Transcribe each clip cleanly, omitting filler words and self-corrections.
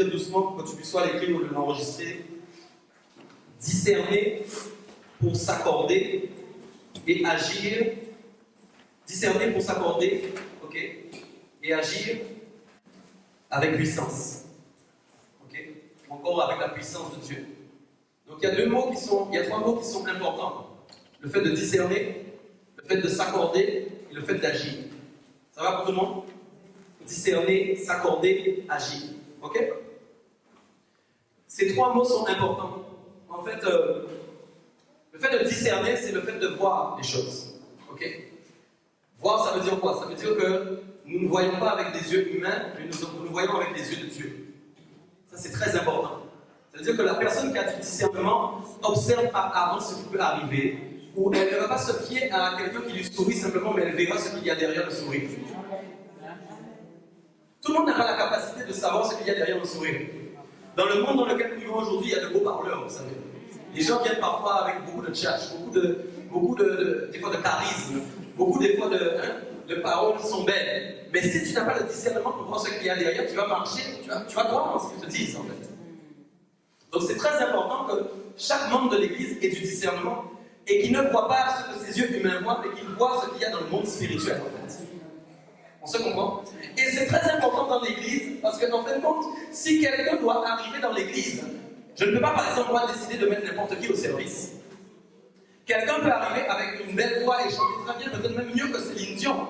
dire doucement pour que tu puisses soit l'écrire ou l'enregistrer. Discerner pour s'accorder et agir. Discerner pour s'accorder, ok, et agir avec puissance. Ok, encore avec la puissance de Dieu. Donc il y a trois mots qui sont importants. Le fait de discerner, le fait de s'accorder et le fait d'agir. Ça va pour tout le monde? Discerner, s'accorder, agir. Ok? Ces trois mots sont importants. En fait, le fait de discerner, c'est le fait de voir les choses. Ok? Voir, ça veut dire quoi? Ça veut dire que nous ne voyons pas avec des yeux humains, mais nous voyons avec les yeux de Dieu. Ça, c'est très important. Ça veut dire que la personne qui a du discernement observe avant ce qui peut arriver, ou elle ne va pas se fier à quelqu'un qui lui sourit simplement, mais elle verra ce qu'il y a derrière le sourire. Tout le monde n'a pas la capacité de savoir ce qu'il y a derrière le sourire. Dans le monde dans lequel nous vivons aujourd'hui, il y a de beaux parleurs, vous savez. Les gens viennent parfois avec beaucoup de tchatch, beaucoup des fois de charisme, beaucoup des fois de paroles qui sont belles. Mais si tu n'as pas le discernement pour voir ce qu'il y a derrière, tu vas marcher, tu vas croire dans ce qu'ils te disent en fait. Donc c'est très important que chaque membre de l'Église ait du discernement et qu'il ne voit pas ce que ses yeux humains voient, mais qu'il voit ce qu'il y a dans le monde spirituel en fait. On se comprend? Et c'est très important dans l'Église parce qu'en fin de compte, si quelqu'un doit arriver dans l'Église, je ne peux pas par exemple moi décider de mettre n'importe qui au service. Quelqu'un peut arriver avec une belle voix et chanter très bien, peut-être même mieux que Céline Dion.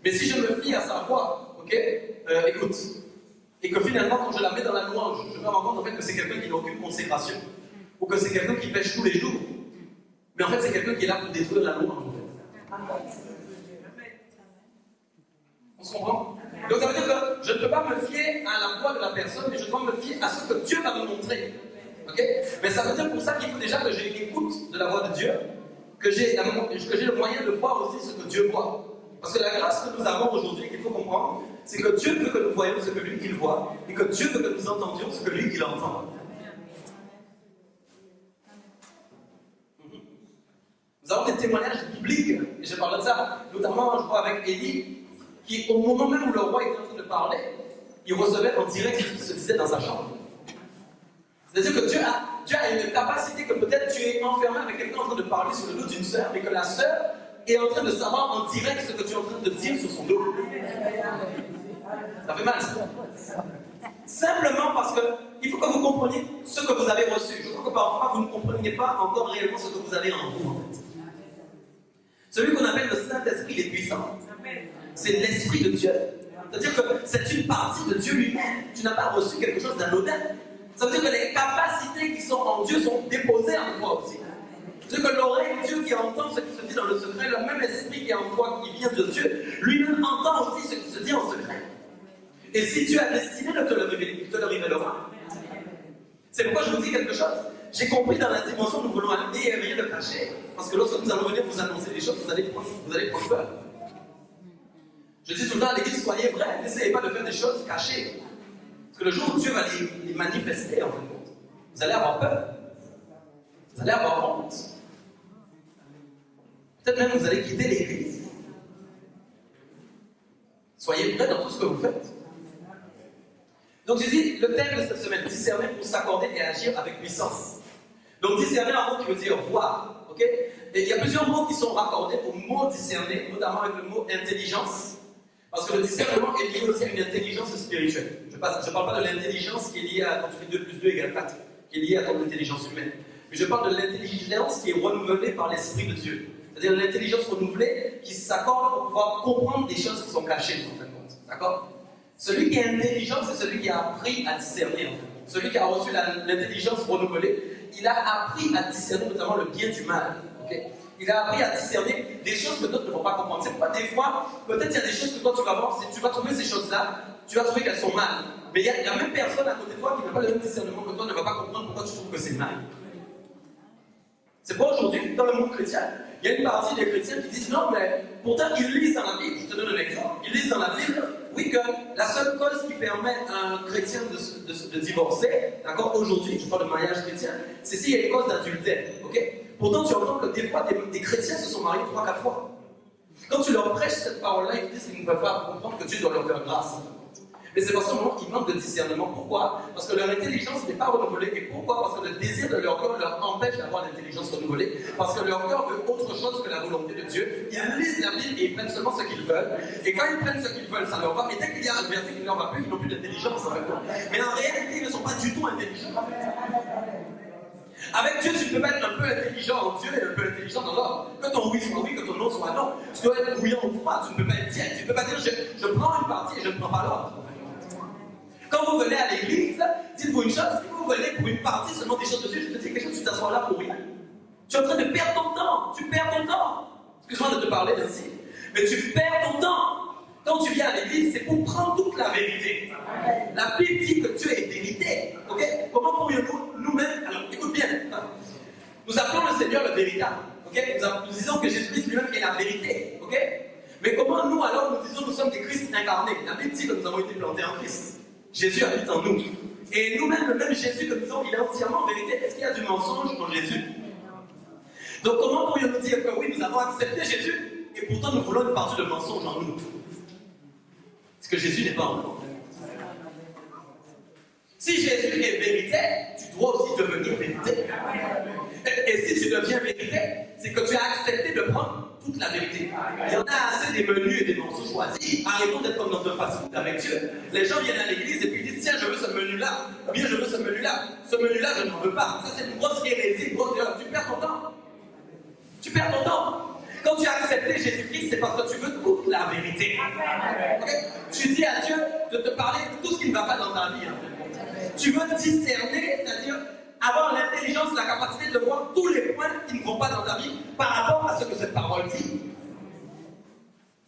Mais si je me fie à sa voix, ok, écoute, et que finalement quand je la mets dans la louange, je me rends compte en fait que c'est quelqu'un qui n'a aucune consécration, ou que c'est quelqu'un qui pêche tous les jours. Mais en fait c'est quelqu'un qui est là pour détruire la louange en fait. On se comprend? Donc ça veut dire que je ne peux pas me fier à la voix de la personne, mais je dois me fier à ce que Dieu va me montrer. Okay? Mais ça veut dire pour ça qu'il faut déjà que j'ai l'écoute de la voix de Dieu, que j'ai le moyen de voir aussi ce que Dieu voit. Parce que la grâce que nous avons aujourd'hui, qu'il faut comprendre, c'est que Dieu veut que nous voyions ce que lui, il voit, et que Dieu veut que nous entendions ce que lui, il entend. Nous avons des témoignages bibliques, et je parle de ça, notamment je crois avec Élie, qui au moment même où le roi était en train de parler, il recevait en direct ce qui se disait dans sa chambre. C'est-à-dire que Dieu a une capacité que peut-être tu es enfermé avec quelqu'un en train de parler sur le dos d'une sœur, mais que la sœur est en train de savoir en direct ce que tu es en train de dire sur son dos. Ça fait mal, ça. Simplement parce qu'il faut que vous compreniez ce que vous avez reçu. Je crois que parfois vous ne compreniez pas encore réellement ce que vous avez en vous, en fait. Celui qu'on appelle le Saint-Esprit, il est puissant. C'est l'Esprit de Dieu. C'est-à-dire que c'est une partie de Dieu lui-même. Tu n'as pas reçu quelque chose d'anodin. Ça veut dire que les capacités qui sont en Dieu sont déposées en toi aussi. C'est-à-dire que l'oreille de Dieu qui entend ce qui se dit dans le secret, le même esprit qui est en toi, qui vient de Dieu, lui-même entend aussi ce qui se dit en secret. Et si Dieu a décidé de te le révéler, il te le révélera. C'est pourquoi je vous dis quelque chose. J'ai compris dans la dimension où nous voulons aller et rien de cacher. Parce que lorsque nous allons venir vous annoncer des choses, vous allez prendre peur. Je dis tout le temps à l'église, soyez vrais, n'essayez pas de faire des choses cachées. Parce que le jour où Dieu va les manifester, en fin de compte, vous allez avoir peur. Vous allez avoir honte. Peut-être même vous allez quitter l'église. Soyez vrais dans tout ce que vous faites. Donc j'ai dit, le thème de cette semaine, discerner pour s'accorder et agir avec puissance. Donc discerner, un mot qui veut dire voir. Okay? Et il y a plusieurs mots qui sont raccordés au mot discerner, notamment avec le mot intelligence. Parce que le discernement est lié aussi à une intelligence spirituelle. Je ne parle pas de l'intelligence qui est liée à quand tu fais 2 plus 2 égale 4, qui est liée à ton intelligence humaine. Mais je parle de l'intelligence qui est renouvelée par l'Esprit de Dieu. C'est-à-dire l'intelligence renouvelée qui s'accorde pour pouvoir comprendre des choses qui sont cachées, en fin de compte. D'accord? Celui qui est intelligent, c'est celui qui a appris à discerner, en fin de compte. Celui qui a reçu l'intelligence renouvelée, il a appris à discerner notamment le bien du mal. Okay? Il a appris à discerner des choses que d'autres ne vont pas comprendre. C'est pourquoi des fois, peut-être il y a des choses que toi tu vas voir, si tu vas trouver ces choses-là, tu vas trouver qu'elles sont mal. Mais il y a même personne à côté de toi qui n'a pas le même discernement que toi, ne va pas comprendre pourquoi tu trouves que c'est mal. C'est pas aujourd'hui, dans le monde chrétien, il y a une partie des chrétiens qui disent non, mais pourtant ils lisent dans la Bible, je te donne un exemple, ils lisent dans la Bible, oui, que la seule cause qui permet à un chrétien de divorcer, d'accord, aujourd'hui, je parle de mariage chrétien, c'est s'il y a une cause d'adultère, ok? Pourtant, tu entends que des fois, des chrétiens se sont mariés 3-4 fois. Quand tu leur prêches cette parole-là, ils te disent qu'ils ne peuvent pas comprendre que Dieu doit leur faire grâce. Mais c'est parce qu'ils manquent de discernement. Pourquoi? Parce que leur intelligence n'est pas renouvelée. Et pourquoi? Parce que le désir de leur cœur leur empêche d'avoir l'intelligence renouvelée. Parce que leur cœur veut autre chose que la volonté de Dieu. Ils lisent la Bible et ils prennent seulement ce qu'ils veulent. Et quand ils prennent ce qu'ils veulent, ça leur va. Mais dès qu'il y a un verset qui ne leur va plus, ils n'ont plus d'intelligence en fait. Mais en réalité, ils ne sont pas du tout intelligents. Avec Dieu, tu ne peux pas être un peu intelligent en Dieu et un peu intelligent dans l'homme. Que ton oui soit oui, que ton non soit non. Tu dois être bouillant ou froid, tu ne peux pas être tiède. Tu ne peux pas dire je prends une partie et je ne prends pas l'autre. Quand vous venez à l'église, dites-vous une chose, si vous venez pour une partie seulement des choses de Dieu, je te dis quelque chose, tu t'assois là pour rien. Tu es en train de perdre ton temps. Tu perds ton temps. Excuse-moi de te parler ainsi. Mais tu perds ton temps. Quand tu viens à l'église, c'est pour prendre toute la vérité. La Bible dit que Dieu est vérité. Ok? Comment pourrions-nous nous-mêmes, alors écoute bien, nous appelons le Seigneur le véritable. Okay? Nous disons que Jésus-Christ lui-même est la vérité. Okay? Mais comment nous alors nous disons que nous sommes des Christ incarnés? La Bible dit que nous avons été plantés en Christ. Jésus habite en nous. Et nous-mêmes, le même Jésus que nous disons qu'il est entièrement vérité, est-ce qu'il y a du mensonge en Jésus? Donc comment pourrions-nous dire que oui, nous avons accepté Jésus et pourtant nous voulons une partie de mensonge en nous? Parce que Jésus n'est pas en nous. Si Jésus est vérité, tu dois aussi devenir vérité. Et si tu deviens vérité, c'est que tu as accepté de prendre toute la vérité. Il y en a assez des menus et des morceaux choisis. Arrêtons d'être comme dans un fast-food avec Dieu. Les gens viennent à l'église et puis ils disent tiens, je veux ce menu-là. Ou bien je veux ce menu-là. Ce menu-là, je n'en veux pas. Ça, c'est une grosse hérésie, une grosse erreur. Tu perds ton temps. Tu perds ton temps. Quand tu as accepté Jésus-Christ, c'est parce que tu veux toute la vérité. Okay? Tu dis à Dieu de te parler de tout ce qui ne va pas dans ta vie. En fait. Tu veux discerner, c'est-à-dire avoir l'intelligence, la capacité de voir tous les points qui ne vont pas dans ta vie par rapport à ce que cette parole dit.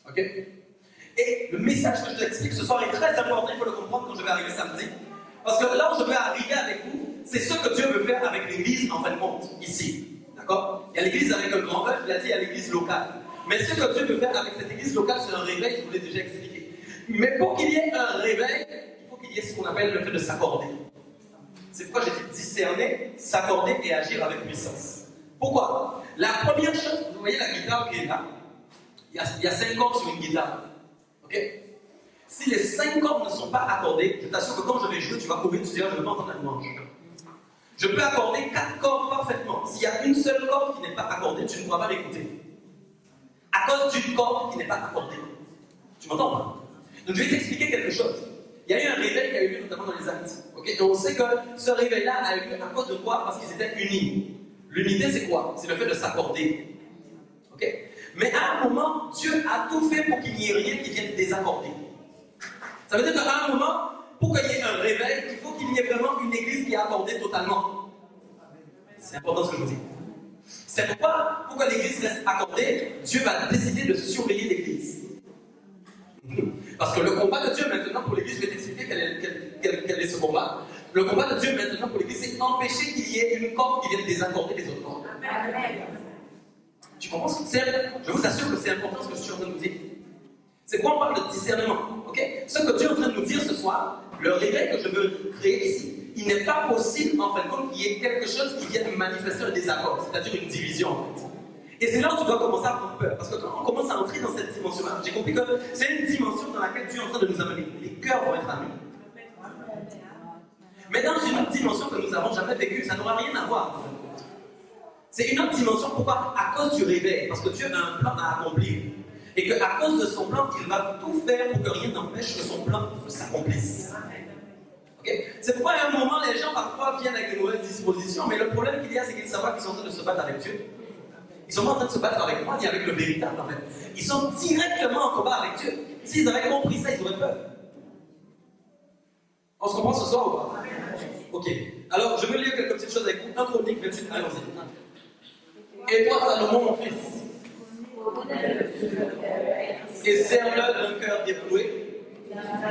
Ok? Et le message que je t'explique ce soir est très important, il faut le comprendre quand je vais arriver samedi. Parce que là où je vais arriver avec vous, c'est ce que Dieu veut faire avec l'église en fin de compte, ici. D'accord? Il y a l'église avec un grand E, je l'ai dit, il y a l'église locale. Mais ce que Dieu veut faire avec cette église locale, c'est un réveil, je vous l'ai déjà expliqué. Mais pour qu'il y ait un réveil, il faut qu'il y ait ce qu'on appelle le fait de s'accorder. C'est pourquoi j'ai dit discerner, s'accorder et agir avec puissance. Pourquoi? La première chose, vous voyez la guitare qui est là, il y a 5 cordes sur une guitare. Ok? Si les 5 cordes ne sont pas accordées, je t'assure que quand je vais jouer, tu vas courir, tu diras je ne veux pas entendre la louange. Je peux accorder 4 cordes parfaitement. S'il y a une seule corde qui n'est pas accordée, tu ne pourras pas l'écouter. À cause d'une corde qui n'est pas accordée. Tu m'entends pas? Donc je vais t'expliquer quelque chose. Il y a eu un réveil qui a eu lieu notamment dans les Actes. Okay? Et on sait que ce réveil-là a eu lieu à cause de quoi? Parce qu'ils étaient unis. L'unité, c'est quoi? C'est le fait de s'accorder. Okay? Mais à un moment, Dieu a tout fait pour qu'il n'y ait rien qui vienne désaccorder. Ça veut dire qu'à un moment, pour qu'il y ait un réveil, il faut qu'il y ait vraiment une église qui est accordée totalement. C'est important ce que je vous dis. C'est pourquoi l'église reste accordée, Dieu va décider de surveiller l'église. Parce que le combat de Dieu maintenant pour l'église, je vais t'expliquer quel est ce combat. Le combat de Dieu maintenant pour l'église, c'est empêcher qu'il y ait une corde qui vienne désaccorder les autres cordes. Tu comprends ce que c'est? Je vous assure que c'est important ce que je suis en train de vous dire. C'est quoi on parle de discernement? Okay? Ce que Dieu est en train de nous dire ce soir, le réveil que je veux créer ici, il n'est pas possible en fin de compte qu'il y ait quelque chose qui vienne manifester un désaccord, c'est-à-dire une division en fait. Et c'est là où tu dois commencer à prendre peur. Parce que quand on commence à entrer dans cette dimension-là, j'ai compris que c'est une dimension dans laquelle Dieu est en train de nous amener. Les cœurs vont être amenés. Mais dans une autre dimension que nous n'avons jamais vécue, ça n'aura rien à voir. C'est une autre dimension. Pourquoi? À cause du réveil. Parce que Dieu a un plan à accomplir. Et qu'à cause de son plan, il va tout faire pour que rien n'empêche que son plan s'accomplisse. Okay? C'est pourquoi à un moment, les gens parfois viennent avec de mauvaises dispositions, mais le problème qu'il y a, c'est qu'ils savent pas qu'ils sont en train de se battre avec Dieu. Ils sont pas en train de se battre avec moi, ni avec le véritable en fait. Ils sont directement en combat avec Dieu. S'ils avaient compris ça, ils auraient peur. On se comprend ce soir ou pas? Ok. Alors, je veux lire quelques petites choses avec vous. 1 Chronique 28, allons-y. Et toi, Salomon, mon fils, et serre-le d'un cœur dépouillé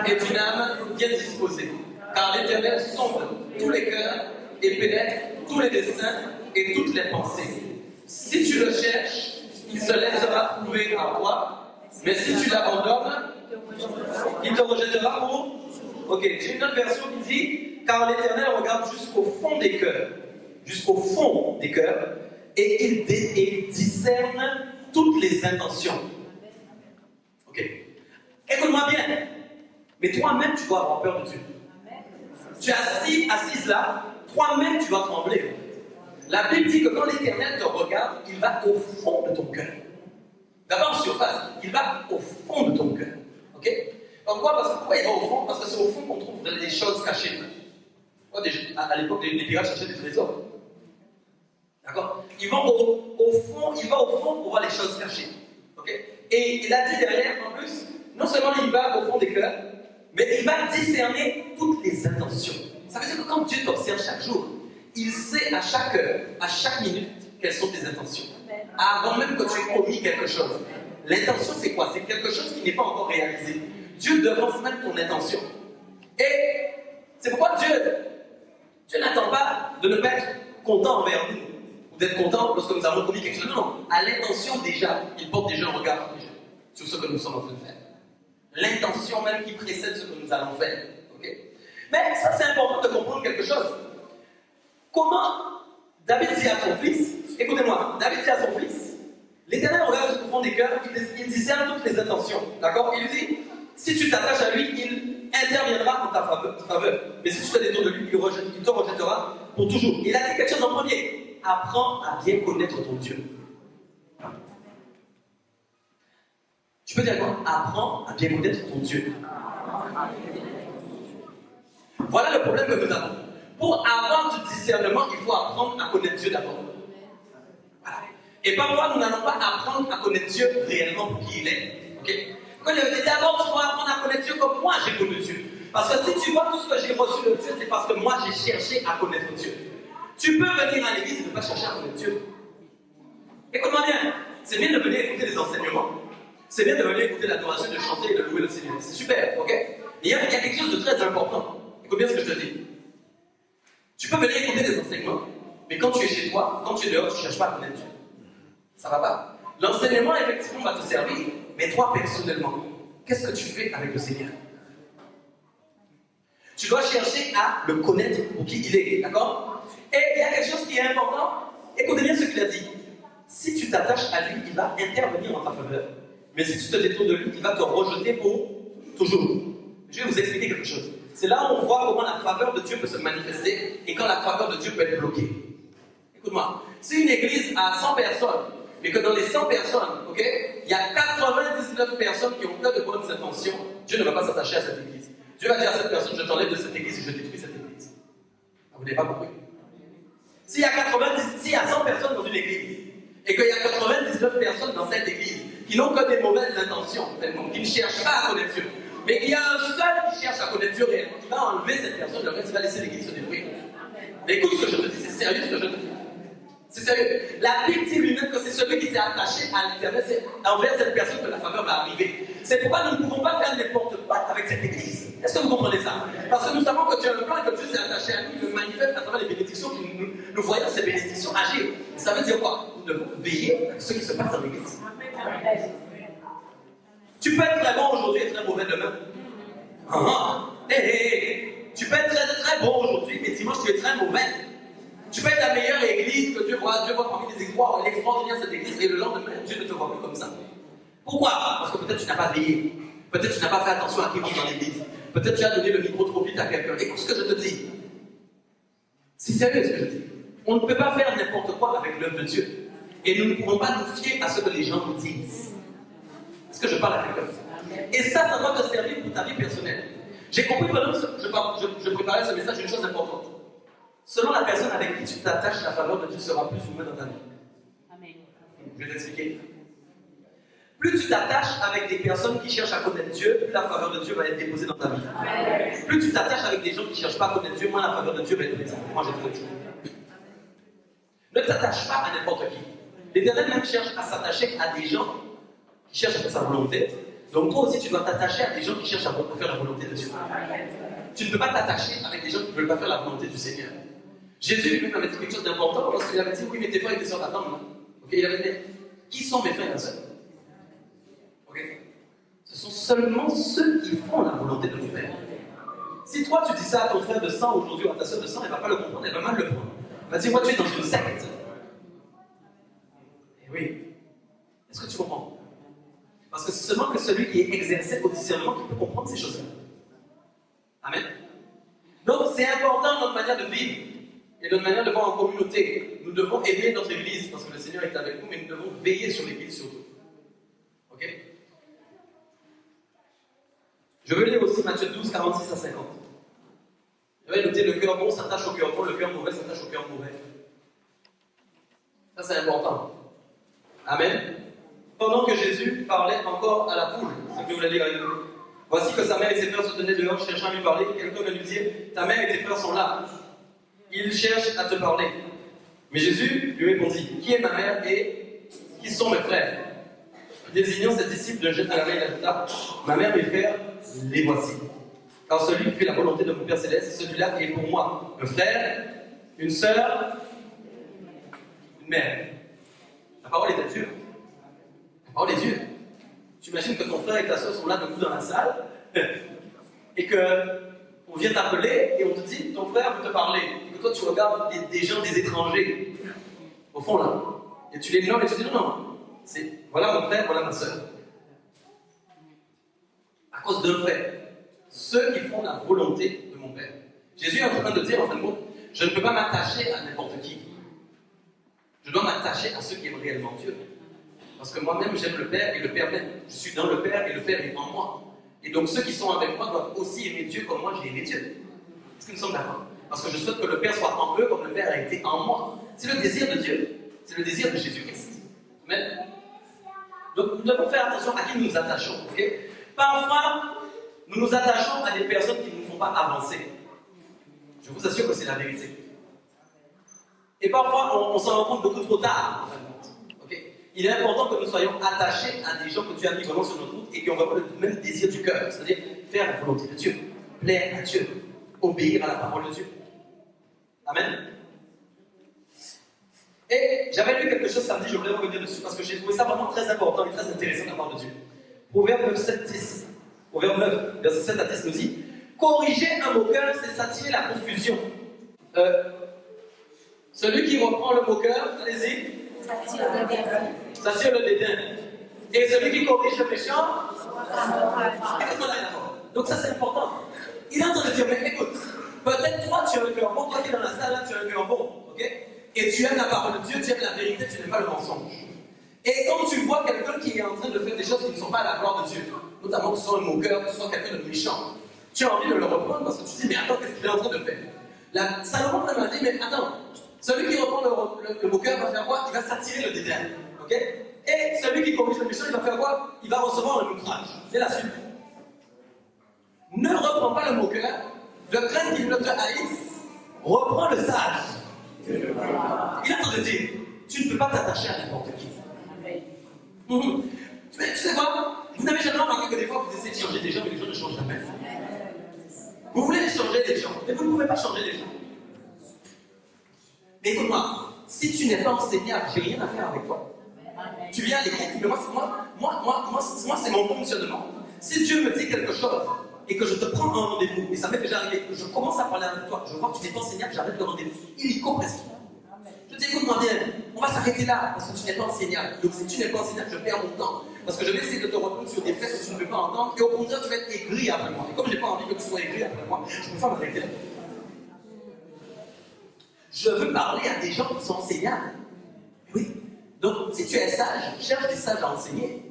et d'une âme bien disposée. Car l'Éternel sonde tous les cœurs et pénètre tous les desseins et toutes les pensées. Si tu le cherches, il se laissera trouver à toi, mais si tu l'abandonnes, il te rejettera pour... Ok, j'ai une autre version qui dit, car l'Éternel regarde jusqu'au fond des cœurs, et il discerne toutes les intentions. Ok. Écoute-moi bien. Mais toi-même, tu dois avoir peur de Dieu. Tu es assise là, toi-même, tu dois trembler. La Bible dit que quand l'Éternel te regarde, il va au fond de ton cœur. D'abord en surface, il va au fond de ton cœur. Ok? Pourquoi il va au fond? Parce que c'est au fond qu'on trouve des choses cachées. À l'époque, les pirates cherchaient des trésors. D'accord? Il va au fond pour voir les choses cachées. Okay? Et il a dit derrière, en plus, non seulement il va au fond des cœurs, mais il va discerner toutes les intentions. Ça veut dire que quand Dieu t'observe chaque jour, il sait à chaque heure, à chaque minute, quelles sont tes intentions. Avant même que tu aies commis quelque chose. L'intention, c'est quoi? C'est quelque chose qui n'est pas encore réalisé. Dieu devance même ton intention. Et c'est pourquoi Dieu n'attend pas de ne pas être content envers nous, ou d'être content lorsque nous avons commis quelque chose. Non, à l'intention déjà, il porte déjà un regard sur ce que nous sommes en train de faire. L'intention même qui précède ce que nous allons faire. Okay? Mais ça, c'est important de comprendre quelque chose. Comment David dit à son fils, écoutez-moi, David dit à son fils, l'Éternel regarde jusqu'au fond des cœurs, il discerne toutes les intentions. D'accord? Il dit, si tu t'attaches à lui, il interviendra en ta faveur. Mais si tu te détournes de lui, il te rejettera pour toujours. Il a dit quelque chose en premier. Apprends à bien connaître ton Dieu. Tu peux dire quoi? Apprends à bien connaître ton Dieu. Voilà le problème que nous avons. Pour avoir du discernement, il faut apprendre à connaître Dieu d'abord. Voilà. Et parfois, nous n'allons pas apprendre à connaître Dieu réellement pour qui il est. Okay? Quand il a dit d'abord, tu dois apprendre à connaître Dieu comme moi j'ai connu Dieu. Parce que si tu vois tout ce que j'ai reçu de Dieu, c'est parce que moi j'ai cherché à connaître Dieu. Tu peux venir à l'église et ne pas chercher à connaître Dieu. Écoute-moi bien, c'est bien de venir écouter les enseignements. C'est bien de venir écouter l'adoration, de chanter et de louer le Seigneur. C'est super, ok? Mais il y a quelque chose de très important. Écoute bien ce que je te dis. Tu peux venir écouter des enseignements, mais quand tu es chez toi, quand tu es dehors, tu ne cherches pas à connaître Dieu. Ça ne va pas. L'enseignement, effectivement, va te servir, mais toi, personnellement, qu'est-ce que tu fais avec le Seigneur? Tu dois chercher à le connaître pour qui il est, d'accord? Et il y a quelque chose qui est important. Écoutez bien ce qu'il a dit. Si tu t'attaches à lui, il va intervenir en ta faveur. Mais si tu te détournes de lui, il va te rejeter pour toujours. Je vais vous expliquer quelque chose. C'est là où on voit comment la faveur de Dieu peut se manifester et quand la faveur de Dieu peut être bloquée. Écoute-moi, si une église a 100 personnes, mais que dans les 100 personnes, ok, il y a 99 personnes qui ont plein de bonnes intentions, Dieu ne va pas s'attacher à cette église. Dieu va dire à cette personne, je t'enlève de cette église et je détruis cette église. Vous n'avez pas compris? S'il y a 100 personnes dans une église, et qu'il y a 99 personnes dans cette église qui n'ont que des mauvaises intentions, qui ne cherchent pas à connaître Dieu, mais qu'il y a un seul qui cherche à connaître Dieu réellement, qui va enlever cette personne, le reste, il va laisser l'église se détruire. Mais écoute ce que je te dis, c'est sérieux ce que je te dis. C'est sérieux. La Bible dit lui-même que c'est celui qui s'est attaché à l'Éternel, c'est envers cette personne que la faveur va arriver. C'est pourquoi nous ne pouvons pas faire n'importe quoi avec cette église. Est-ce que vous comprenez ça? Parce que nous savons que Dieu a un plan et que Dieu s'est attaché à nous, il le manifeste à travers les bénédictions, nous voyons ces bénédictions agir. Ça veut dire quoi? Nous devons veiller à ce qui se passe dans l'église. Tu peux être très bon aujourd'hui et très mauvais demain. Tu peux être très, très bon aujourd'hui, mais dimanche tu es très mauvais. Tu peux être la meilleure église que Dieu voit parmi les églises, elle est extraordinaire cette église, et le lendemain, Dieu ne te voit plus comme ça. Pourquoi? Parce que peut-être tu n'as pas veillé. Peut-être tu n'as pas fait attention à qui vit dans l'église. Peut-être tu as donné le micro trop vite à quelqu'un. Écoute ce que je te dis. C'est sérieux ce que je dis. On ne peut pas faire n'importe quoi avec l'œuvre de Dieu. Et nous ne pouvons pas nous fier à ce que les gens nous disent. Est-ce que je parle à quelqu'un? Et ça doit te servir pour ta vie personnelle. J'ai compris pendant que je préparais ce message une chose importante. Selon la personne avec qui tu t'attaches, la faveur de Dieu sera plus ou moins dans ta vie. Amen. Je vais t'expliquer. Plus tu t'attaches avec des personnes qui cherchent à connaître Dieu, plus la faveur de Dieu va être déposée dans ta vie. Amen. Plus tu t'attaches avec des gens qui ne cherchent pas à connaître Dieu, moins la faveur de Dieu va être présente. Moi, je te le dis. Ne t'attache pas à n'importe qui. L'Éternel même cherche à s'attacher à des gens qui cherchent à faire sa volonté. Donc toi aussi, tu dois t'attacher à des gens qui cherchent à faire la volonté de Dieu. Tu ne peux pas t'attacher avec des gens qui ne veulent pas faire la volonté du Seigneur. Jésus lui-même avait dit quelque chose d'important lorsqu'il avait dit, oui, mais tes frères et tes sœurs t'attendent. Okay, il avait dit, qui sont mes frères et sœurs? Okay. Ce sont seulement ceux qui font la volonté de mon Père. Si toi tu dis ça à ton frère de sang aujourd'hui ou à ta sœur de sang, elle ne va pas le comprendre, elle va mal le prendre. Elle va dire, moi tu es dans une secte. Et oui. Est-ce que tu comprends? Parce que c'est seulement que celui qui est exercé au discernement qui peut comprendre ces choses-là. notre manière de vivre et notre manière de voir en communauté. Nous devons aimer notre Église parce que le Seigneur est avec nous, mais nous devons veiller sur l'Église surtout. Ok? Je veux lire aussi Matthieu 12, 46 à 50. J'avais noté le cœur bon s'attache au cœur bon, le cœur mauvais s'attache au cœur mauvais. Ça, c'est important. Amen. Pendant que Jésus parlait encore à la foule, ce que je voulais lire avec nous. Voici que sa mère et ses frères se tenaient dehors, cherchant à lui parler. Quelqu'un va lui dire, ta mère et tes frères sont là. Ils cherchent à te parler. Mais Jésus lui répondit, qui est ma mère et qui sont mes frères? Désignant ses disciples d'un geste à la main, il ajouta, ma mère et mes frères, les voici. Car celui qui fait la volonté de mon Père Céleste, celui-là est pour moi un frère, une sœur, une mère. La parole est à Dieu. La parole est Dieu. Tu imagines que ton frère et ta soeur sont là debout dans la salle et qu'on vient t'appeler et on te dit ton frère veut te parler. Et que toi tu regardes des gens, des étrangers, au fond là. Et tu les nommes et tu dis non. C'est voilà mon frère, voilà ma soeur. À cause d'un fait. Ceux qui font la volonté de mon Père. Jésus est en train de dire en fin de compte, je ne peux pas m'attacher à n'importe qui. Je dois m'attacher à ceux qui aiment réellement Dieu. Parce que moi-même, j'aime le Père et le Père m'aime. Je suis dans le Père et le Père est en moi. Et donc, ceux qui sont avec moi doivent aussi aimer Dieu comme moi j'ai aimé Dieu. Est-ce que nous sommes d'accord? Parce que je souhaite que le Père soit en eux comme le Père a été en moi. C'est le désir de Dieu. C'est le désir de Jésus-Christ. Amen. Donc, nous devons faire attention à qui nous nous attachons. Okay? Parfois, nous nous attachons à des personnes qui ne nous font pas avancer. Je vous assure que c'est la vérité. Et parfois, on s'en rend compte beaucoup trop tard, en fin de compte. Okay? Il est important que nous soyons attachés à des gens que Dieu a mis vraiment sur notre route et qui ont vraiment le même désir du cœur, c'est-à-dire faire la volonté de Dieu, plaire à Dieu, obéir à la parole de Dieu. Amen. Et j'avais lu quelque chose samedi, je voulais revenir dessus parce que j'ai trouvé ça vraiment très important et très intéressant de la part de Dieu. Proverbe 9, 7, 10. Proverbe 9, verset 7 à 10 nous dit, corriger un moqueur, c'est s'attirer la confusion. Celui qui reprend le moqueur, allez-y, s'attire le dédain. Et celui qui corrige le méchant, donc ça c'est important. Il est en train de dire, mais écoute, peut-être toi tu as un cœur bon, toi qui es dans la salle là, tu as un cœur bon, ok? Et tu aimes la parole de Dieu, tu aimes la vérité, tu n'aimes pas le mensonge. Et quand tu vois quelqu'un qui est en train de faire des choses qui ne sont pas à la gloire de Dieu, notamment que ce soit un moqueur, que ce soit quelqu'un de méchant, tu as envie de le reprendre parce que tu te dis, mais attends, qu'est-ce qu'il est en train de faire? Salomon m'a dit, mais attends, celui qui reprend le moqueur va faire quoi? Il va s'attirer le dédain. Ok? Et celui qui corrige le méchant, il va faire quoi? Il va recevoir un outrage. C'est la suite. Ne reprends pas le moqueur, de crainte qu'il ne te haïsse. Reprends le sage. Il est en train de dire, tu ne peux pas t'attacher à n'importe qui. Tu sais quoi? Vous n'avez jamais remarqué que des fois vous essayez de changer des gens, mais les gens ne changent jamais. Vous voulez changer des gens, mais vous ne pouvez pas changer les gens. Mais écoute-moi, si tu n'es pas enseignable, j'ai rien à faire avec toi. Tu viens à l'église, mais moi c'est mon fonctionnement. Si Dieu me dit quelque chose et que je te prends un rendez-vous, et ça m'est déjà arrivé, que je commence à parler avec toi, je vois que tu n'es pas enseignable, j'arrête le rendez-vous. Illico presque. Je te dis, écoute-moi bien, on va s'arrêter là parce que tu n'es pas enseignable. Donc si tu n'es pas enseignable, je perds mon temps. Parce que je vais essayer de te reprendre sur des faits que tu ne veux pas entendre, et au contraire, tu vas être aigri après moi. Et comme je n'ai pas envie que tu sois aigri après moi, je ne peux pas m'arrêter là. Je veux parler à des gens qui sont enseignables. Oui. Donc, si tu es sage, cherche des sages à enseigner.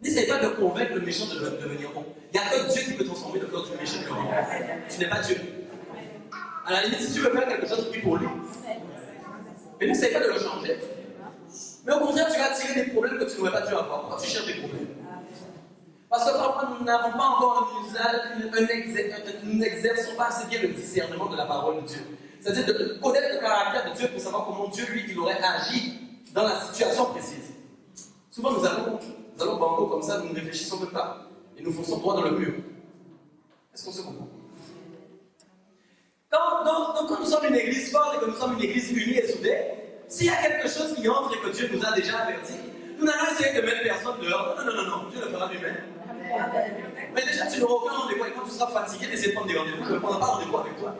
N'essaye pas de convaincre le méchant de devenir bon. Il n'y a que Dieu qui peut transformer le cœur du méchant en bon. Tu n'es pas Dieu. À la limite, si tu veux faire quelque chose, prie pour lui. Mais n'essaye pas de le changer. Mais au contraire, tu vas attirer des problèmes que tu n'aurais pas dû avoir. Pourquoi tu cherches des problèmes? Parce que parfois, nous n'avons pas encore un usage, nous n'exerçons pas assez bien le discernement de la parole de Dieu. C'est-à-dire de connaître le caractère de Dieu pour savoir comment Dieu, lui, il aurait agi dans la situation précise. Souvent, nous allons banco comme ça, nous ne réfléchissons même pas. Et nous fonçons droit dans le mur. Est-ce qu'on se comprend? Quand nous sommes une église forte et que nous sommes une église unie et soudée, s'il y a quelque chose qui entre et que Dieu nous a déjà averti, nous n'allons essayer de mettre personne dehors. Non, Dieu le fera lui-même. Mais déjà, tu n'auras aucun rendez-vous. Et quand tu seras fatigué d'essayer de prendre des rendez-vous, je ne prendrai pas rendez-vous avec toi.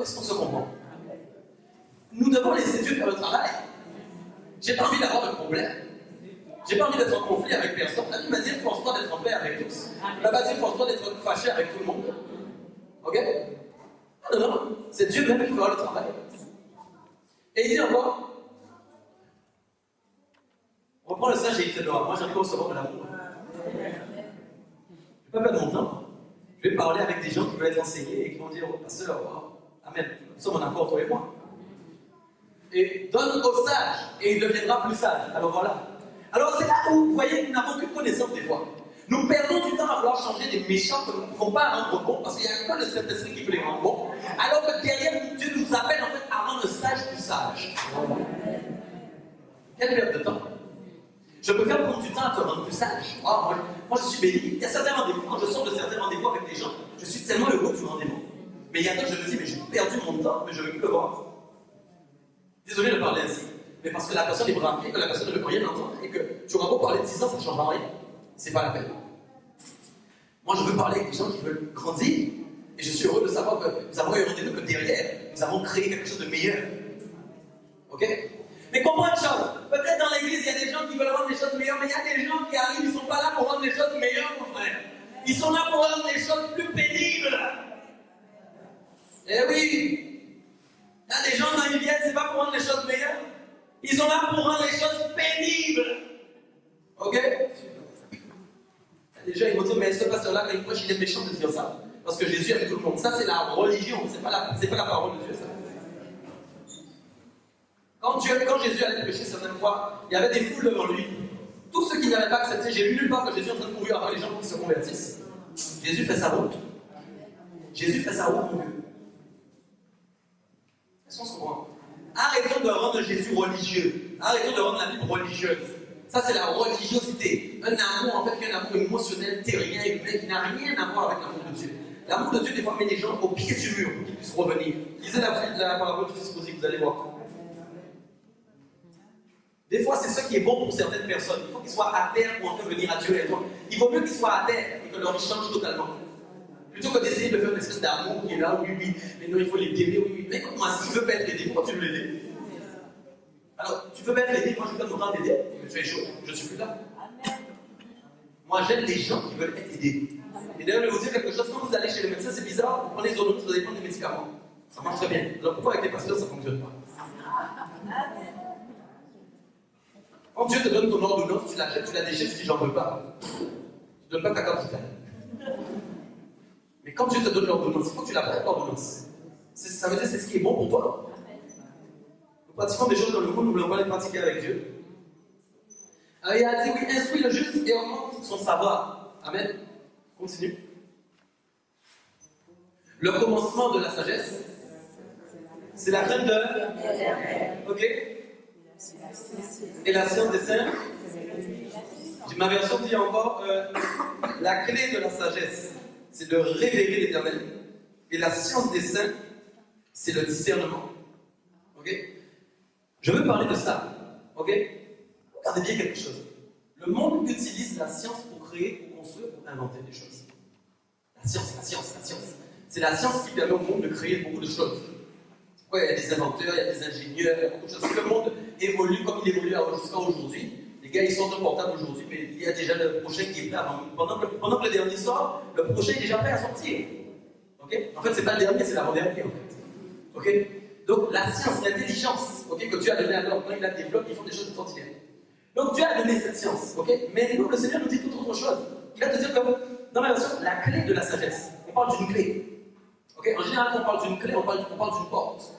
Est-ce qu'on se comprend? Nous devons laisser Dieu faire le travail. J'ai pas envie d'avoir de problème. J'ai pas envie d'être en conflit avec personne. La Bible m'a dit, force-toi d'être en paix avec tous. La Bible dit, force-toi d'être fâché avec tout le monde. Ok? Non, non, non. C'est Dieu même qui fera le travail. Et il dit encore, on reprend le sage et il te doit. Moi, j'ai envie de recevoir de l'amour. Je ne vais pas perdre mon temps. Je vais parler avec des gens qui veulent être enseignés et qui vont dire, oh, pasteur, oh, amen, nous sommes en accord, toi et moi. Et donne au sage et il deviendra plus sage. Alors voilà. Alors c'est là où, vous voyez, nous n'avons qu'une connaissance des fois. Nous perdons du temps à vouloir changer des méchants que nous ne pouvons pas rendre bons parce qu'il n'y a que le Saint-Esprit qui peut les rendre bons. Alors que derrière, Dieu nous appelle en fait à rendre le sage plus sage. Quelle perte de temps. Je préfère prendre du temps à te rendre plus sage. Oh, moi, je suis béni. Il y a certains rendez-vous, quand je sors de certains rendez-vous avec des gens, je suis tellement heureux du rendez-vous. Mais il y a d'autres, je me dis, mais j'ai perdu mon temps, mais je ne veux plus le voir. Désolé de parler ainsi, mais parce que la personne est braquée, que la personne ne veut rien entendre, et que tu auras beau parler de 10 ans, ça ne changera rien. C'est pas la peine. Moi, je veux parler avec des gens qui veulent grandir, et je suis heureux de savoir que nous avons eu un rendez-vous que derrière, nous avons créé quelque chose de meilleur. Ok? Mais comprends une chose, peut-être dans l'église, il y a des gens qui veulent rendre les choses meilleures, mais il y a des gens qui arrivent, ils ne sont pas là pour rendre les choses meilleures, mon frère. Ils sont là pour rendre les choses plus pénibles. Eh oui! Il y a des gens quand ils viennent, c'est pas pour rendre les choses meilleures. Ils sont là pour rendre les choses pénibles. Ok? Les gens ils vont dire, mais ce pasteur-là, quand il prêche, il est méchant de dire ça. Parce que Jésus aime tout le monde. Ça, c'est la religion, c'est pas la parole de Dieu, ça. Quand Jésus allait prêcher certaines fois, il y avait des foules devant lui. Tous ceux qui n'avaient pas accepté, j'ai vu nulle part que Jésus est en train de courir avant les gens pour qu'ils se convertissent. Jésus fait sa route. Jésus fait sa route, mon Dieu. Est-ce qu'on se comprend? Arrêtons de rendre Jésus religieux. Arrêtons de rendre la Bible religieuse. Ça, c'est la religiosité. Un amour, en fait, qui est un amour émotionnel, terrien, humain, qui n'a rien à voir avec l'amour de Dieu. L'amour de Dieu, des fois, met les gens au pied du mur pour qu'ils puissent revenir. Lisez la parabole du fils prodigue, vous allez voir. Des fois, c'est ce qui est bon pour certaines personnes. Il faut qu'ils soient à terre pour enfin venir à Dieu. Il vaut mieux qu'ils soient à terre et que leur vie change totalement. Plutôt que d'essayer de faire une espèce d'amour qui est là, oui, oui, mais non, il faut l'aider, oui, oui. Mais écoute-moi, si tu veux pas être aidé, pourquoi tu veux l'aider? Alors, tu veux pas être aidé, moi je veux pas mon temps d'aider, mais tu es chaud, je ne suis plus là. Moi, j'aime les gens qui veulent être aidés. Et d'ailleurs, je vais vous dire quelque chose, quand vous allez chez le médecin, c'est bizarre, vous prenez les ordonnances, vous allez prendre des médicaments. Ça marche très bien. Alors pourquoi avec les pasteurs, ça ne fonctionne pas? Quand Dieu te donne ton ordonnance, tu l'achètes, tu la déchets, tu dis j'en veux pas. Tu ne donnes pas ta carte vitale. Mais quand Dieu te donne l'ordonnance, il faut que tu la prêtes l'ordonnance. Ça veut dire que c'est ce qui est bon pour toi. Nous pratiquons des choses dans le monde, nous ne voulons pas les pratiquer avec Dieu. Alors, il a dit oui, instruis le juste et augmente son savoir. Amen. Continue. Le commencement de la sagesse, c'est la crainte de. Ok. Et la science des saints. Ma version dit encore la clé de la sagesse, c'est de révérer l'Éternel. Et la science des saints, c'est le discernement. Ok? Je veux parler de ça. Ok? Regardez bien quelque chose. Le monde utilise la science pour créer, pour construire, pour inventer des choses. La science. C'est la science qui permet au monde de créer beaucoup de choses. Il y a des inventeurs, il y a des ingénieurs, il y a beaucoup de choses. Si le monde évolue comme il évolue jusqu'à aujourd'hui, les gars ils sortent un portable aujourd'hui, mais il y a déjà le prochain qui est prêt avant. Pendant que le dernier sort, le prochain est déjà prêt à sortir. Okay? En fait, c'est pas le dernier, c'est l'avant-dernier en fait. Okay? Donc la science, l'intelligence, okay, que Dieu a donnée à l'homme, quand il la développe, ils font des choses extraordinaires. Donc Dieu a donné cette science, okay? Mais nous, le Seigneur nous dit toute autre chose. Il va te dire que dans la version, la clé de la sagesse, on parle d'une clé. Okay? En général, quand on parle d'une clé, on parle d'une porte.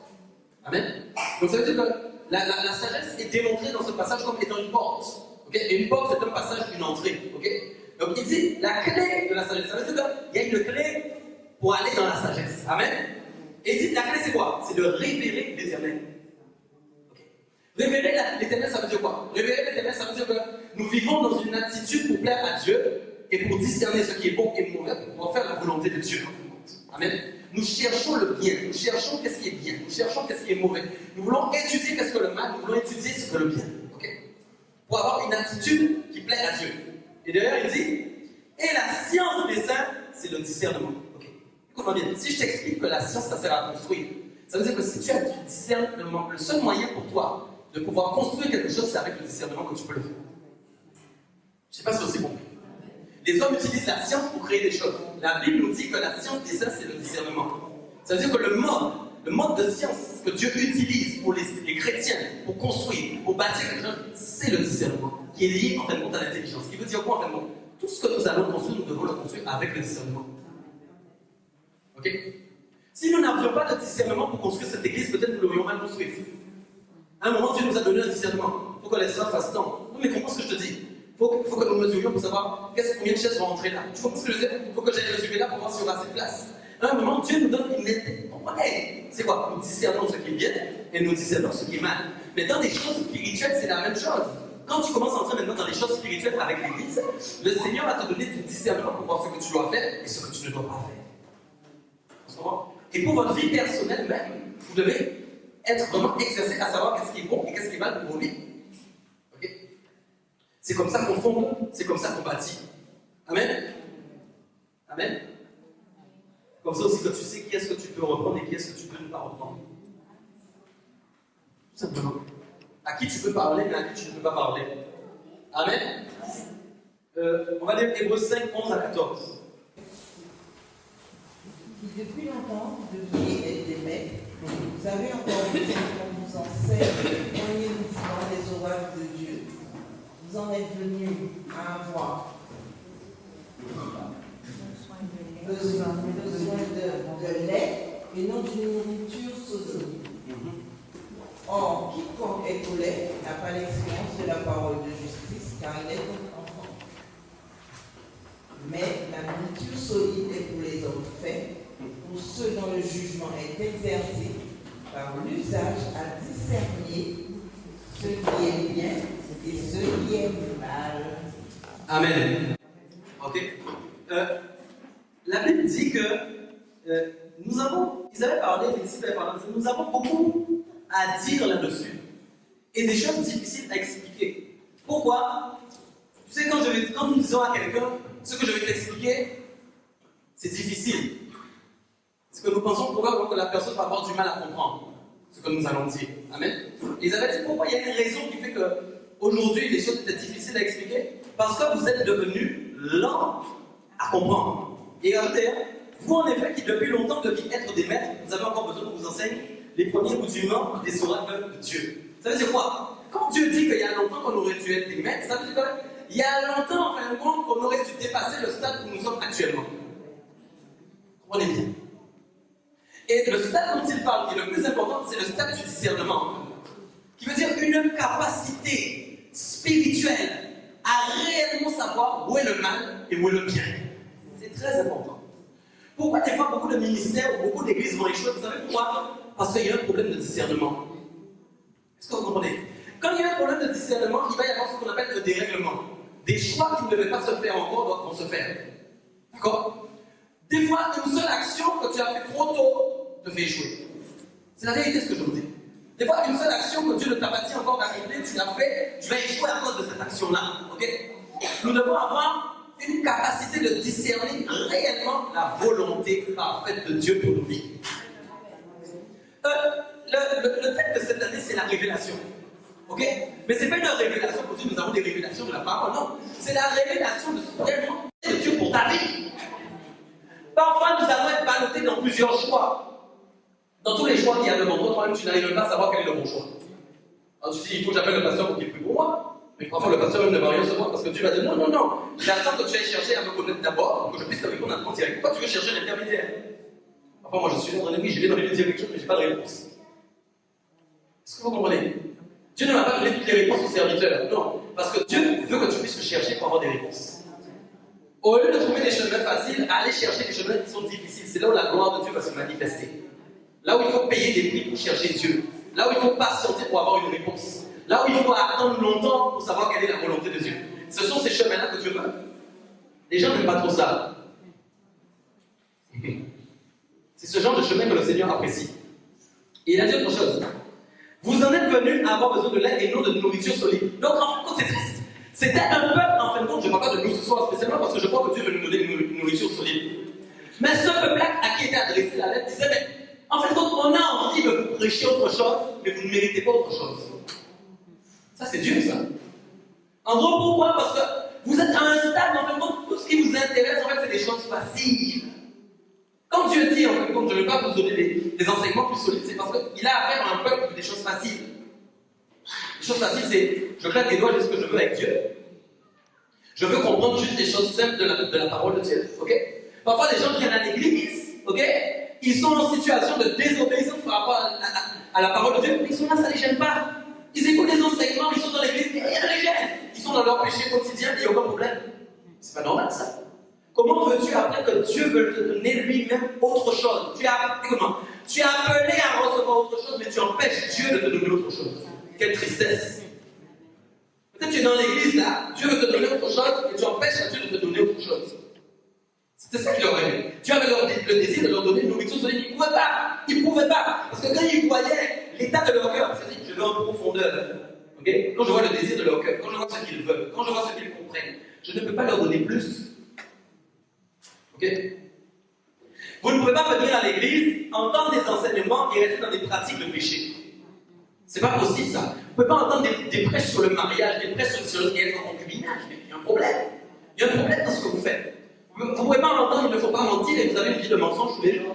Amen. Donc ça veut dire que la sagesse est démontrée dans ce passage comme étant une porte. Okay? Et une porte, c'est un passage, une entrée. Okay? Donc il dit la clé de la sagesse. Ça veut dire qu'il y a une clé pour aller dans la sagesse. Amen. Et il dit la clé c'est quoi? C'est de révérer l'Éternel. Okay. Révérer l'Éternel, ça veut dire quoi? Révérer l'Éternel, ça veut dire que nous vivons dans une attitude pour plaire à Dieu et pour discerner ce qui est bon et mauvais pour pouvoir faire la volonté de Dieu. Amen. Nous cherchons le bien, nous cherchons qu'est-ce qui est bien, nous cherchons qu'est-ce qui est mauvais. Nous voulons étudier qu'est-ce que le mal, nous voulons étudier ce que le bien. Okay? Pour avoir une attitude qui plaît à Dieu. Et d'ailleurs, il dit, et la science des saints, c'est le discernement. Okay? Écoute-moi bien, si je t'explique que la science, ça sert à construire, ça veut dire que si tu as du discernement, le seul moyen pour toi de pouvoir construire quelque chose, c'est avec le discernement que tu peux le faire. Je ne sais pas si c'est bon. Les hommes utilisent la science pour créer des choses. La Bible nous dit que la science des saints, c'est le discernement. Ça veut dire que le mode de science que Dieu utilise pour les chrétiens, pour construire, pour bâtir quelque chose, c'est le discernement, qui est lié en fin de compte à l'intelligence. Ce qui veut dire quoi en fin de compte? Tout ce que nous allons construire, nous devons le construire avec le discernement. Ok? Si nous n'avions pas de discernement pour construire cette église, peut-être nous l'aurions mal construite. À un moment, Dieu nous a donné un discernement. Il faut que les choses fassent temps. Non, mais comprends ce que je te dis. Il faut que nous mesurions pour savoir combien de chaises vont rentrer là. Tu comprends ce que je veux dire? Il faut que j'aille mesurer là pour voir s'il y aura assez de place. À un moment, Dieu nous donne une aide. Comprenez? C'est quoi? Nous discernons ce qui est bien et nous discernons ce qui est mal. Mais dans les choses spirituelles, c'est la même chose. Quand tu commences à entrer maintenant dans les choses spirituelles avec l'Église, le Seigneur va te donner du discernement pour voir ce que tu dois faire et ce que tu ne dois pas faire. Et pour votre vie personnelle même, vous devez être vraiment exercé à savoir qu'est-ce qui est bon et qu'est-ce qui est mal pour vos vies. Okay? C'est comme ça qu'on fonde, c'est comme ça qu'on bâtit. Amen? Amen? Comme ça aussi que tu sais qui est-ce que tu peux reprendre et qui est-ce que tu peux ne pas reprendre. Tout simplement. À qui tu peux parler, mais à qui tu ne peux pas parler. Amen? On va lire Hébreux 5, 11 à 14. Qui depuis longtemps deviez être des maîtres, vous avez encore besoin qu'on vous enseigne le premier mouvement des orages de Dieu. Vous en êtes venus à avoir besoin de lait et non d'une nourriture solide. Or, quiconque est au lait n'a pas l'expérience de la parole de justice, car il est enfant. Mais la nourriture solide est pour les hommes faits, pour ceux dont le jugement est exercé par l'usage à discerner ce qui est bien et ce qui est mal. Amen. Ok. La Bible dit que ils avaient parlé, les disciples avaient parlé, nous avons beaucoup à dire là-dessus. Et des choses difficiles à expliquer. Pourquoi? Tu sais, quand nous disons à quelqu'un, ce que je vais t'expliquer, c'est difficile. Parce que nous pensons probablement que la personne va avoir du mal à comprendre ce que nous allons dire. Amen. Et ils avaient dit pourquoi il y a une raison qui fait qu'aujourd'hui les choses étaient difficiles à expliquer. Parce que vous êtes devenus lents à comprendre. Et regardez, vous en effet qui depuis longtemps deviez être des maîtres, vous avez encore besoin qu'on vous enseigne les premiers rudiments des oracles de Dieu. Ça veut dire quoi? Quand Dieu dit qu'il y a longtemps qu'on aurait dû être des maîtres, ça veut dire qu'il y a longtemps, en fin de compte, qu'on aurait dû dépasser le stade où nous sommes actuellement. Comprenez bien. Et le stade dont il parle, qui est le plus important, c'est le stade du discernement. Qui veut dire une capacité spirituelle à réellement savoir où est le mal et où est le bien. C'est très important. Pourquoi des fois beaucoup de ministères ou beaucoup d'églises vont échouer? Vous savez pourquoi? Parce qu'il y a un problème de discernement. Est-ce que vous comprenez? Quand il y a un problème de discernement, il va y avoir ce qu'on appelle le dérèglement. Des choix qui ne devaient pas se faire encore vont se faire. D'accord? Des fois, une seule action que tu as fait trop tôt te fait échouer. C'est la vérité ce que je vous dis. Des fois, une seule action que Dieu ne t'a pas dit encore d'accomplir, tu l'as fait, tu vas échouer à cause de cette action-là. Ok? Nous devons avoir une capacité de discerner réellement la volonté parfaite de Dieu pour nos vies. Le thème de cette année, c'est la révélation. Ok? Mais ce n'est pas une révélation pour Dieu, nous avons des révélations de la parole, non. C'est la révélation de Dieu pour ta vie. Parfois, nous allons être ballottés dans plusieurs choix. Dans tous les choix qu'il y a devant toi, toi-même, tu n'arrives même pas à savoir quel est le bon choix. Alors tu dis, il faut que j'appelle le pasteur pour qu'il prie pour moi. Mais parfois, le pasteur même ne va rien savoir parce que Dieu va dire, non, non, non, j'attends que tu ailles chercher à me connaître d'abord, pour que je puisse te répondre à ton direct. Pourquoi tu veux chercher un intermédiaire? Parfois, moi, je suis dans l'ennemi, j'ai envie de dire quelque chose, mais je n'ai pas de réponse. Est-ce que vous comprenez? Dieu ne m'a pas donné toutes les réponses aux serviteurs. Non, parce que Dieu veut que tu puisses le chercher pour avoir des réponses. Au lieu de trouver des chemins faciles, allez chercher des chemins qui sont difficiles. C'est là où la gloire de Dieu va se manifester. Là où il faut payer des prix pour chercher Dieu. Là où il faut patienter pour avoir une réponse. Là où il faut attendre longtemps pour savoir quelle est la volonté de Dieu. Ce sont ces chemins-là que Dieu veut. Les gens n'aiment pas trop ça. C'est ce genre de chemin que le Seigneur apprécie. Et il a dit autre chose. Vous en êtes venus à avoir besoin de lait et non de nourriture solide. Donc en fin de compte, c'est triste. C'était un peuple, en fin de compte, je ne parle pas de nous ce soir spécialement parce que je crois que Dieu veut nous donner une nourriture solide. Mais ce peuple-là à qui était adressée la lettre disait, mais en fin de compte, on a envie de vous prêcher autre chose, mais vous ne méritez pas autre chose. Ça, c'est Dieu, ça. En gros, pourquoi? Parce que vous êtes à un stade, en fin de compte, tout ce ce qui vous intéresse, en fait, c'est des choses faciles. Quand Dieu dit, en fait, je ne vais pas vous donner des enseignements plus solides, c'est parce qu'il a affaire à un peuple des choses faciles. Les choses faciles, c'est je claque les doigts, j'ai ce que je veux avec Dieu. Je veux comprendre juste des choses simples de la parole de Dieu. Ok? Parfois, les gens qui viennent à l'église, ok? Ils sont en situation de désobéissance par rapport à la parole de Dieu, mais ils sont là, ça ne les gêne pas. Ils écoutent les enseignements, ils sont dans l'église, mais rien ne les gêne. Ils sont dans leur péché quotidien, il n'y a aucun problème. C'est pas normal ça. Comment veux-tu après que Dieu veut te donner lui-même autre chose? Tu es appelé à recevoir autre chose, mais tu empêches Dieu de te donner autre chose. Quelle tristesse. Peut-être que tu es dans l'église là, Dieu veut te donner autre chose, mais tu empêches Dieu de te donner autre chose. C'était ça qu'il leur avait. Dieu avait le désir de leur donner une nourriture solide. Ils ne pouvaient pas. Ils ne pouvaient pas. Parce que quand ils voyaient l'état de leur cœur, c'est-à-dire que je veux en profondeur. Okay? Quand je vois le désir de leur cœur, quand je vois ce qu'ils veulent, quand je vois ce qu'ils comprennent, je ne peux pas leur donner plus. Ok? Vous ne pouvez pas venir à l'église, entendre des enseignements et rester dans des pratiques de péché. C'est pas possible ça. Vous ne pouvez pas entendre des prêches sur le mariage, des prêches sur le concubinage. Mais il y a un problème. Il y a un problème dans ce que vous faites. Vous ne pouvez pas entendre, il ne faut pas mentir et vous avez une vie de mensonge tous les jours.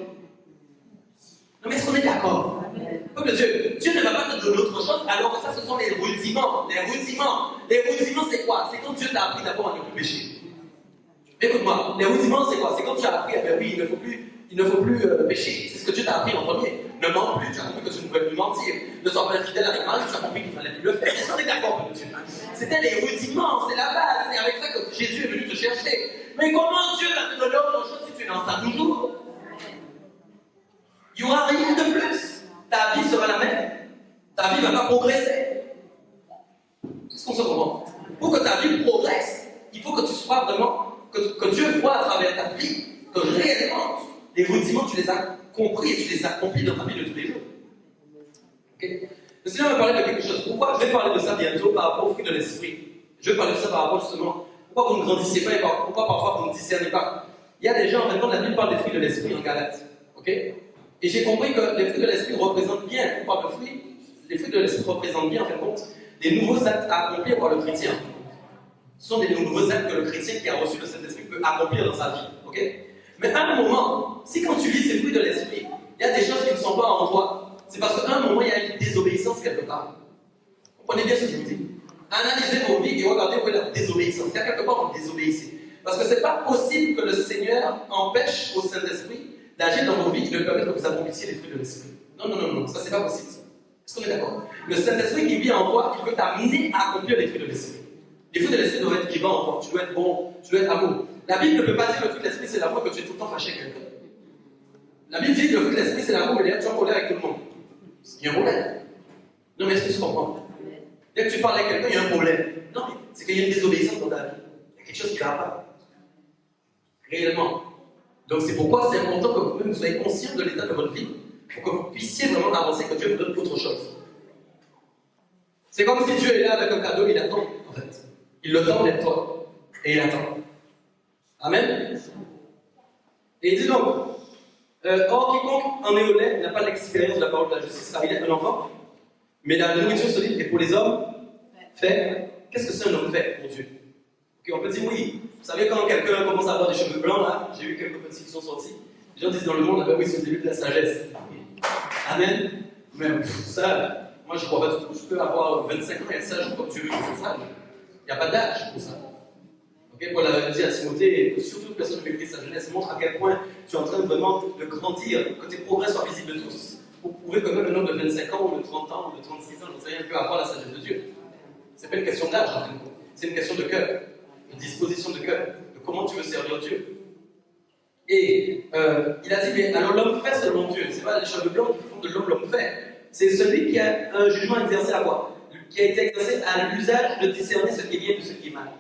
Non mais est-ce qu'on est d'accord? Peuple de Dieu, Dieu ne va pas te donner autre chose alors que ça ce sont les rudiments. Les rudiments c'est quoi? C'est quand Dieu t'a appris d'abord à ne plus pécher. Écoute-moi, les rudiments c'est quoi? C'est quand tu as appris, oui, il ne faut plus pécher. C'est ce que Dieu t'a appris en premier. Ne mens plus, tu as compris que tu ne pouvais plus mentir. Ne sois pas infidèle avec Marie, tu as compris qu'il ne fallait plus le faire. Est-ce qu'on est d'accord, peuple de Dieu? C'était les rudiments, c'est la base, c'est avec ça que Jésus est venu te chercher. Mais comment Dieu va te donner autre chose si tu es dans ça toujours? Il n'y aura rien de plus. Ta vie sera la même. Ta vie ne va pas progresser. Est-ce qu'on se comprend? Pour que ta vie progresse, il faut que tu sois vraiment, que Dieu voit à travers ta vie, que réellement, les rudiments, tu les as compris et tu les accomplis dans ta vie de tous les jours. Okay? Le Seigneur va parler de quelque chose. Pourquoi? Je vais parler de ça bientôt par rapport au fruit de l'esprit. Je vais parler de ça par rapport justement. Pourquoi vous ne grandissez pas et pourquoi parfois vous ne discernez pas? Il y a des gens, en fait, quand la Bible parle des fruits de l'esprit en Galates. Okay? Et j'ai compris que les fruits de l'esprit représentent bien, on parle de fruits, les fruits de l'esprit représentent bien, en fin de compte, les nouveaux actes à accomplir par le chrétien. Ce sont des nouveaux actes que le chrétien qui a reçu le Saint-Esprit peut accomplir dans sa vie. Okay? Mais à un moment, si quand tu lis ces fruits de l'esprit, il y a des choses qui ne sont pas en toi, c'est parce qu'à un moment, il y a une désobéissance quelque part. Vous comprenez bien ce que je vous dis? Analysez vos vies et regardez où est la désobéissance. Il y a quelque part où vous désobéissez. Parce que ce n'est pas possible que le Seigneur empêche au Saint-Esprit d'agir dans vos vies et de permettre que vous accomplissiez les fruits de l'Esprit. Non, ça c'est pas possible. Est-ce qu'on est d'accord? Le Saint-Esprit qui vit en toi, il veut t'amener à accomplir les fruits de l'Esprit. Les fruits de l'Esprit doivent être vivants en toi. Tu dois être bon, tu dois être amour. La Bible ne peut pas dire que le fruit de l'Esprit c'est l'amour que tu es tout le temps fâché avec quelqu'un. La Bible dit que le fruit de l'Esprit c'est l'amour, mais tu es en colère avec tout le monde. Il y a un problème. Non mais est-ce que tu comprends? Dès que tu parles avec quelqu'un, il y a un problème. Non mais c'est qu'il y a une désobéissance dans ta vie. Il y a quelque chose qui ne va pas. Réellement. Donc c'est pourquoi c'est important que vous-même soyez conscient de l'état de votre vie, pour que vous puissiez vraiment avancer, que Dieu vous donne autre chose. C'est comme si Dieu est là avec un cadeau, il attend, en fait. Il le tend vers toi, et il attend. Amen. Et il dit donc, or quiconque en est au lait n'a pas l'expérience de la parole de la justice, car il est un enfant, mais la nourriture solide est pour les hommes faibles. Qu'est-ce que c'est un homme faible pour Dieu? Okay, on peut dire oui. Vous savez, quand quelqu'un commence à avoir des cheveux blancs, là, j'ai vu quelques petits qui sont sortis. Les gens disent dans le monde, oui, c'est le début de la sagesse. Amen. Mais ça, moi je ne crois pas du tout. Je peux avoir 25 ans et être sage comme tu veux que c'est sage. Il n'y a pas d'âge pour ça. Okay, Paul avait dit à Timothée, surtout que personne ne fait sa jeunesse, montre à quel point tu es en train vraiment de grandir, que tes progrès soient visibles de tous. Pour prouver que même un homme de 25 ans, ou de 30 ans, ou de 36 ans, je ne sais rien, peut avoir la sagesse de Dieu. Ce n'est pas une question d'âge, en fin de compte. C'est une question de cœur. De disposition de cœur, de comment tu veux servir Dieu. Et il a dit, mais alors l'homme fait selon Dieu, c'est pas les cheveux blancs qui font de l'homme fait, c'est celui qui a un jugement exercé à quoi? Qui a été exercé à l'usage de discerner ce qui est bien de ce qui est mal.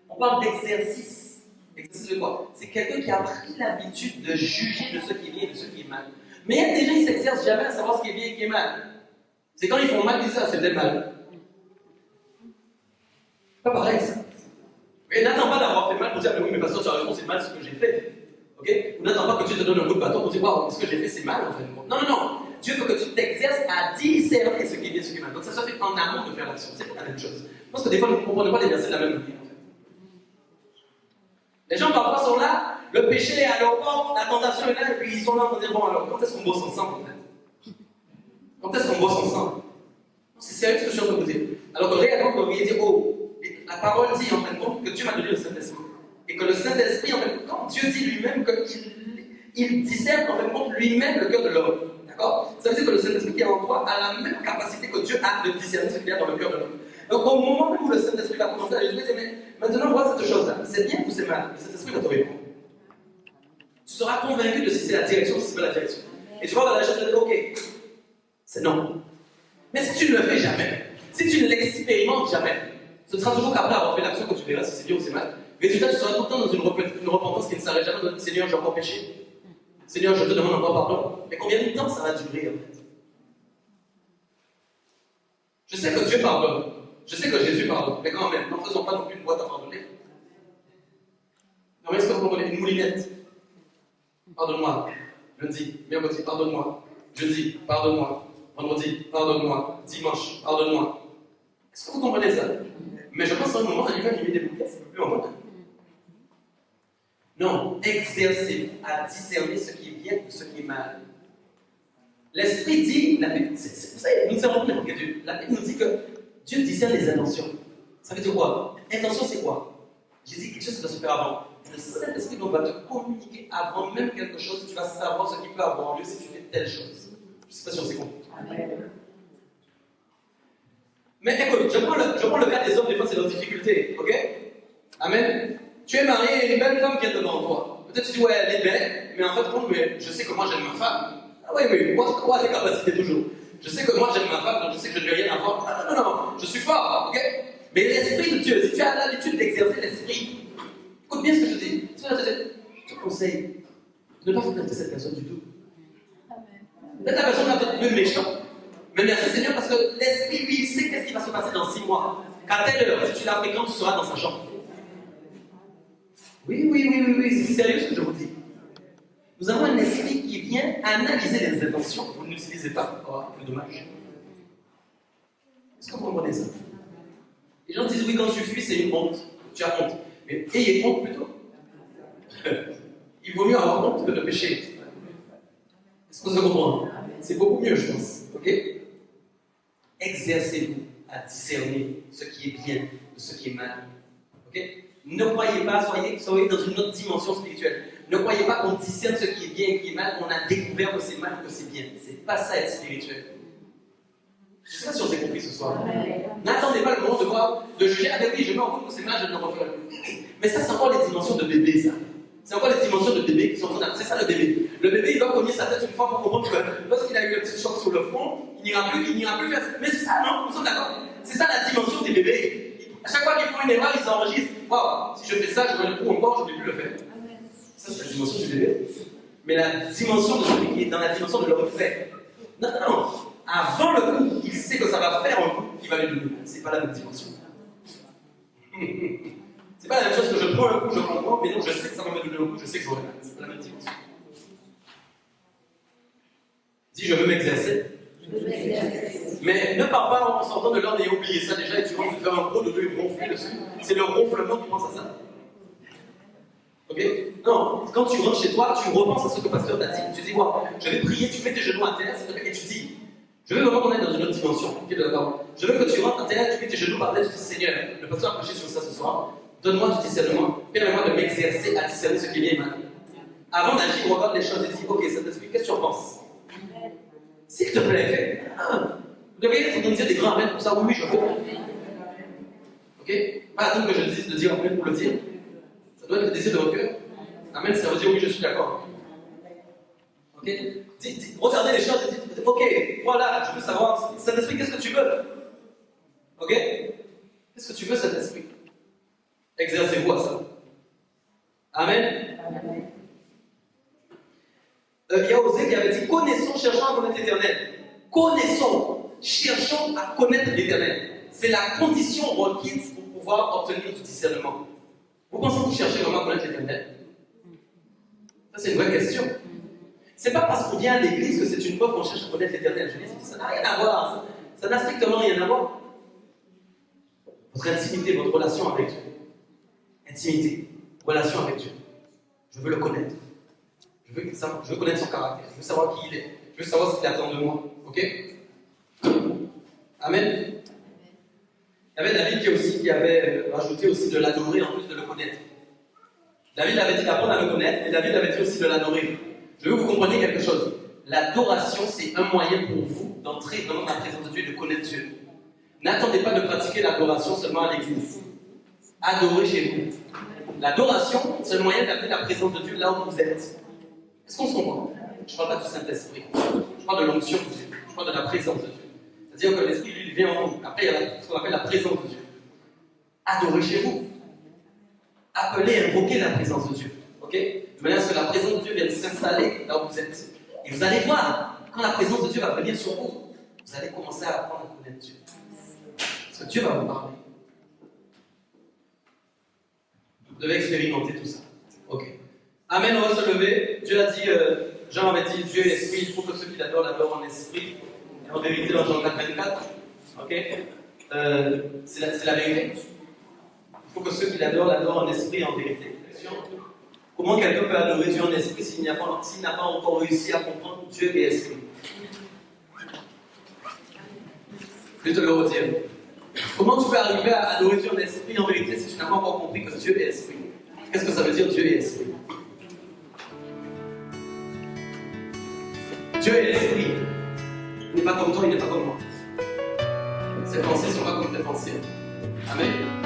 On parle d'exercice. Exercice de quoi? C'est quelqu'un qui a pris l'habitude de juger de ce qui est bien et de ce qui est mal. Mais il y a des gens qui ne s'exercent jamais à savoir ce qui est bien et ce qui est mal. C'est quand ils font mal qu'ils disent, ah, c'est peut-être mal. Pas pareil ça. Mais n'attends pas d'avoir fait mal pour dire, mais oui, mais pasteur, tu as raison, c'est mal ce que j'ai fait. Ok? Ou n'attends pas que Dieu te donne un coup de bâton pour dire, waouh, ce que j'ai fait, c'est mal en fait. Non. Dieu veut que tu t'exerces à discerner ce qui est bien, ce qui est mal. Donc ça se fait en amont de faire l'action. C'est pas la même chose. Je pense que des fois, nous ne comprenons pas les versets de la même manière. En fait. Les gens parfois sont là, le péché est à leur porte, la tentation est là, et puis ils sont là pour dire bon alors, quand est-ce qu'on bosse ensemble en fait? Quand est-ce qu'on bosse ensemble? C'est sérieux ce que je suis en train de vous dire. Alors que réellement, vous devriez dire oh, la parole dit en fin de compte que Dieu m'a donné le Saint-Esprit. Et que le Saint-Esprit, en fait, quand Dieu dit lui-même qu'il discerne en fin de compte lui-même le cœur de l'homme. D'accord? Ça veut dire que le Saint-Esprit qui est en toi a la même capacité que Dieu a de discerner ce qu'il y a dans le cœur de l'homme. Donc au moment où le Saint-Esprit va commencer à lui dire, mais maintenant vois cette chose-là, c'est bien ou c'est mal? Le Saint-Esprit va te répondre. Tu seras convaincu de si c'est la direction ou si c'est pas la direction. Et tu vas dans la chose et te dire, ok, c'est non. Mais si tu ne le fais jamais, si tu ne l'expérimentes jamais, ce sera toujours qu'après avoir fait l'action que tu verras si c'est bien ou c'est mal. Résultat, tu seras tout le temps dans une repentance qui ne s'arrête jamais de Seigneur, j'ai encore péché. Seigneur, je te demande encore pardon. Mais combien de temps ça va durer en fait? Je sais que Dieu pardonne. Je sais que Jésus pardonne. Mais quand même, n'en faisons pas non plus une boîte à pardonner. Non, mais est-ce que vous comprenez? Une moulinette. Pardonne-moi. Lundi, mercredi, pardonne-moi. Jeudi, pardonne-moi. Vendredi, pardonne-moi. Dimanche, pardonne-moi. Est-ce que vous comprenez ça? Mais je pense qu'à un moment, il va lui des bouquets, c'est plus en mode. Non, exercez à discerner ce qui est bien de ce qui est mal. L'Esprit dit, la Bible, vous savez, nous ne savons pas que Dieu. La Bible nous dit que Dieu discerne les intentions. Ça veut dire quoi? Intention, c'est quoi? J'ai dit quelque chose qui doit se faire avant. Le Saint-Esprit va te communiquer avant même quelque chose, tu vas savoir ce qui peut avoir lieu si tu fais telle chose. Je ne sais pas si on s'est compris. Mais écoute, je prends le cas des hommes, des fois c'est leur difficulté, ok? Amen. Tu es marié et une belle femme qui est devant toi. Peut-être tu dis, ouais, elle est belle, mais en fait, mais je sais que moi j'aime ma femme. Ah oui, mais quoi tes capacités toujours? Je sais que moi j'aime ma femme, donc je sais que je ne vais rien avoir. Ah non, je suis fort, ok? Mais l'Esprit de Dieu, si tu as l'habitude d'exercer l'Esprit, écoute bien ce que je dis. Je te conseille de ne pas fréquenter cette personne du tout. Peut-être la personne va te trouver méchant. Mais merci Seigneur parce que l'Esprit, lui, il sait qu'est-ce qui va se passer dans 6 mois. Qu'à telle heure, si tu la fréquentes, tu seras dans sa chambre. Oui, c'est sérieux ce que je vous dis. Nous avons un esprit qui vient analyser les intentions. Vous ne l'utilisez pas. Oh, c'est dommage. Est-ce que vous comprenez ça? Les gens disent oui, quand tu fuis, c'est une honte. Tu as honte. Mais ayez honte plutôt. Il vaut mieux avoir honte que de pécher. Est-ce que vous comprenez? C'est beaucoup mieux, je pense. Ok? Exercez-vous à discerner ce qui est bien de ce qui est mal. Ok? Ne croyez pas, soyez dans une autre dimension spirituelle. Ne croyez pas qu'on discerne ce qui est bien et qui est mal, qu'on a découvert que c'est mal ou que c'est bien. C'est pas ça être spirituel. Je ne sais pas si on s'est compris ce soir. N'attendez pas le moment de juger. Ah, oui, je me rends compte que c'est mal, je ne le referai plus. Mais ça, c'est encore les dimensions de bébé, ça. C'est encore les dimensions de bébé qui sont fondamentales. C'est ça le bébé. Le bébé, il va cogner sa tête une fois pour comprendre que lorsqu'il a eu un petit choc sur le front, il n'ira plus faire ça. Mais c'est ça, non? Nous sommes d'accord? C'est ça la dimension des bébés. À chaque fois qu'ils font une erreur, ils enregistrent. Waouh, si je fais ça, je vais le coup encore, je ne vais plus le faire. Ça, c'est la dimension du bébé. Mais la dimension de celui qui est dans la dimension de l'homme fait. Non. Avant le coup, il sait que ça va faire un coup qui va lui donner. C'est pas la même dimension. C'est pas la même chose que je prends le coup, je comprends, mais non, je sais que ça va me donner le coup, je sais que j'aurai mal. C'est pas la même dimension. Dis, je veux m'exercer. Mais ne pars pas en sortant de l'ordre et oublier ça déjà et tu vas te faire un gros de deux ronfler dessus. C'est le ronflement qui pense à ça. Ok? Non, quand tu rentres chez toi, tu repenses à ce que le pasteur t'a dit. Tu dis, wow, je vais prier, tu mets tes genoux à terre, et tu dis, je veux vraiment qu'on aille dans une autre dimension. Ok, d'accord? Je veux que tu rentres à terre, tu mets tes genoux par terre, tu dis, Seigneur, le pasteur a prêché sur ça ce soir. Donne-moi du discernement, permets-moi de m'exercer à discerner ce qui est bien et mal. Avant d'agir, regarde les choses et dis, ok, Saint-Esprit, qu'est-ce que tu en penses? S'il te plaît, fais. Vous devriez être organisé des grands amens pour ça, oui, je veux. Ok? Pas attendre que je dise de dire amen pour le dire. Ça doit être le désir de votre cœur. Amen, ça veut dire oui, je suis d'accord. Ok? Regardez les choses et dites, ok, voilà, je veux savoir, Saint-Esprit, qu'est-ce que tu veux? Ok? Qu'est-ce que tu veux, Saint-Esprit? Exercez-vous à ça. Amen. Il y a Osée qui avait dit, connaissons, cherchons à connaître l'Éternel. Connaissons, cherchons à connaître l'Éternel. C'est la condition requise pour pouvoir obtenir du discernement. Vous pensez que vous cherchez vraiment à connaître l'Éternel? Ça, c'est une vraie question. C'est pas parce qu'on vient à l'église que c'est une preuve qu'on cherche à connaître l'Éternel. Je dis, ça n'a rien à voir. Ça n'a strictement rien à voir. Votre intimité, votre relation avec Dieu. Intimité, relation avec Dieu. Je veux le connaître. Je veux connaître son caractère. Je veux savoir qui il est. Je veux savoir ce qu'il attend de moi. Ok? Amen. Il y avait David qui avait rajouté aussi de l'adorer en plus de le connaître. David avait dit d'apprendre à le connaître, mais David avait dit aussi de l'adorer. Je veux que vous compreniez quelque chose. L'adoration, c'est un moyen pour vous d'entrer dans la présence de Dieu et de connaître Dieu. N'attendez pas de pratiquer l'adoration seulement à l'église. Adorez chez vous. L'adoration, c'est le moyen d'amener la présence de Dieu là où vous êtes. Est-ce qu'on se comprend? Je ne parle pas du Saint-Esprit. Je parle de l'onction de Dieu. Je parle de la présence de Dieu. C'est-à-dire que l'Esprit, lui, il vient en vous. Après, il y a ce qu'on appelle la présence de Dieu. Adorez chez vous. Appelez, invoquez la présence de Dieu. Ok? De manière à ce que la présence de Dieu vienne s'installer là où vous êtes. Et vous allez voir, quand la présence de Dieu va venir sur vous, vous allez commencer à apprendre à connaître Dieu. Parce que Dieu va vous parler. Vous devez expérimenter tout ça. Ok. Amen, on va se lever. Dieu a dit, Jean avait dit, Dieu est esprit, il faut que ceux qui l'adorent l'adorent en esprit. Et en vérité, dans Jean 4:24, ok, c'est la vérité. Il faut que ceux qui l'adorent l'adorent en esprit et en vérité. Comment quelqu'un peut adorer Dieu en esprit s'il n'a pas encore réussi à comprendre Dieu et esprit? Je vais te le redire. Comment tu peux arriver à adorer Dieu en esprit et en vérité si tu n'as pas encore compris que Dieu est esprit? Qu'est-ce que ça veut dire Dieu est esprit? Dieu est esprit. Il n'est pas comme toi, il n'est pas comme moi. Ses pensées ne sont pas comme tes pensées. Amen.